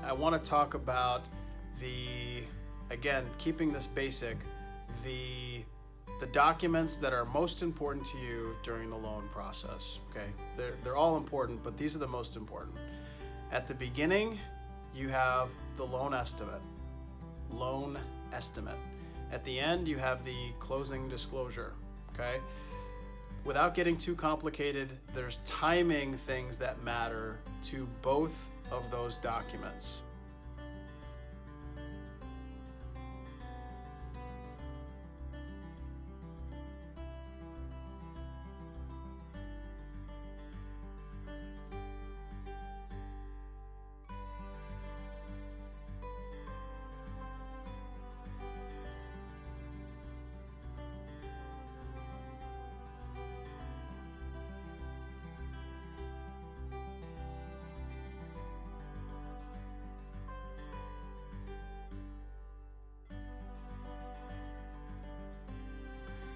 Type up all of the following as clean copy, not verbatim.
I want to talk about again, keeping this basic, the documents that are most important to you during the loan process. Okay, they're all important, but these are the most important. At the beginning, you have the loan estimate. At the end, you have the closing disclosure. Okay, without getting too complicated, there's timing things that matter to both of those documents.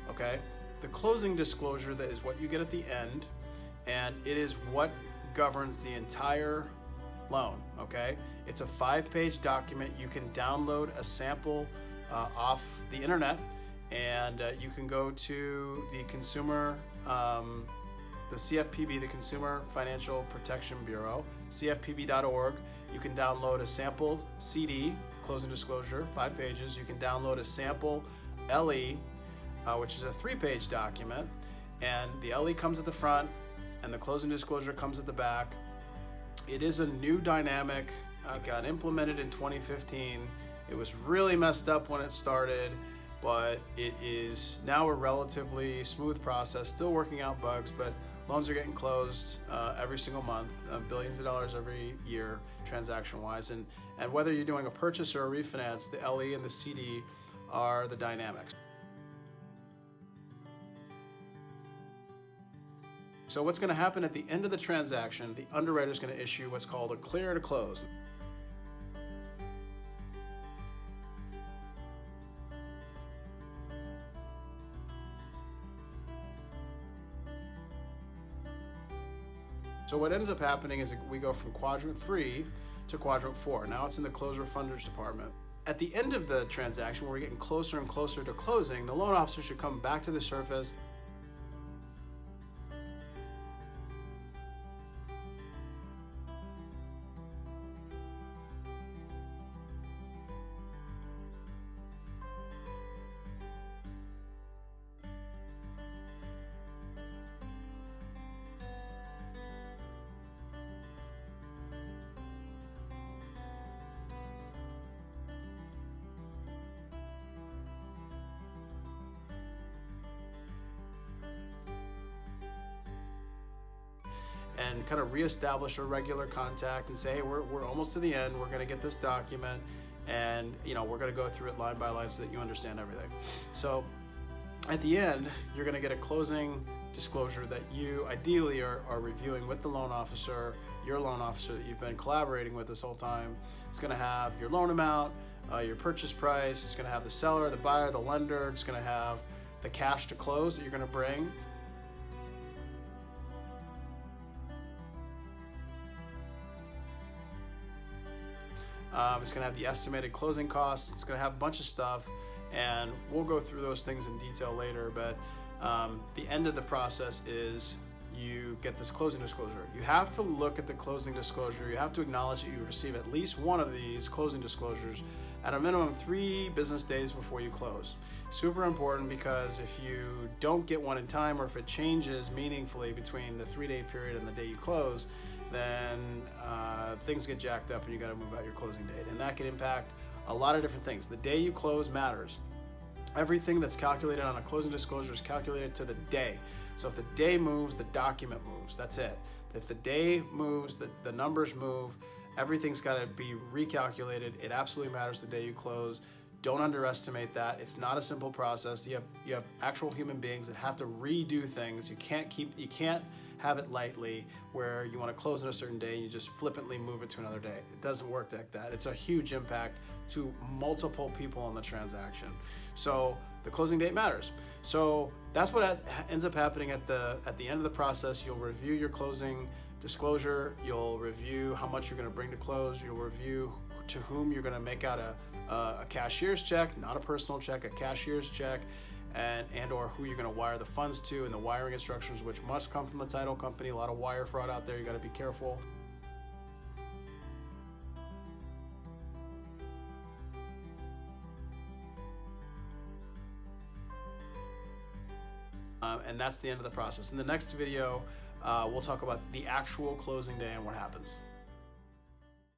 Okay, the closing disclosure, that is what you get at the end, and it is what governs the entire loan. Okay, it's a 5-page document. You can download a sample off the internet, and you can go to the CFPB, the Consumer Financial Protection Bureau, cfpb.org. You can download a sample CD, closing disclosure, 5 pages. You can download a sample LE, which is a 3-page document, and the LE comes at the front and the closing disclosure comes at the back. It is a new dynamic. Got implemented in 2015. It was really messed up when it started, but it is now a relatively smooth process, still working out bugs, but loans are getting closed every single month, billions of dollars every year transaction-wise, and whether you're doing a purchase or a refinance, the LE and the CD are the dynamics. So what's going to happen at the end of the transaction, the underwriter is going to issue what's called a clear to close. So what ends up happening is we go from quadrant 3 to quadrant 4. Now it's in the closer funders department. At the end of the transaction, where we're getting closer and closer to closing, the loan officer should come back to the surface. And kind of reestablish a regular contact and say, hey, we're almost to the end. We're going to get this document, and we're going to go through it line by line so that you understand everything. So at the end, you're going to get a closing disclosure that you ideally are reviewing with the loan officer, your loan officer that you've been collaborating with this whole time. It's going to have your loan amount, your purchase price. It's going to have the seller, the buyer, the lender. It's going to have the cash to close that you're going to bring. It's going to have the estimated closing costs. It's going to have a bunch of stuff, and we'll go through those things in detail later. But the end of the process is you get this closing disclosure. You have to look at the closing disclosure. You have to acknowledge that you receive at least one of these closing disclosures at a minimum 3 business days before you close. Super important, because if you don't get one in time, or if it changes meaningfully between the 3-day period and the day you close, then things get jacked up and you got to move out your closing date, and that can impact a lot of different things. The day you close matters. Everything that's calculated on a closing disclosure is calculated to the day. So if the day moves, the document moves. That's it. If the day moves, the numbers move. Everything's got to be recalculated. It absolutely matters the day you close. Don't underestimate that. It's not a simple process. You have actual human beings that have to redo things. You can't have it lightly where you want to close on a certain day and you just flippantly move it to another day. It doesn't work like that. It's a huge impact to multiple people in the transaction. So the closing date matters. So that's what ends up happening at the end of the process. You'll review your closing disclosure, you'll review how much you're going to bring to close, you'll review to whom you're going to make out a cashier's check, not a personal check, a cashier's check, and or who you're going to wire the funds to, and the wiring instructions, which must come from the title company. A lot of wire fraud out there, you got to be careful. And that's the end of the process. In the next video, we'll talk about the actual closing day and what happens.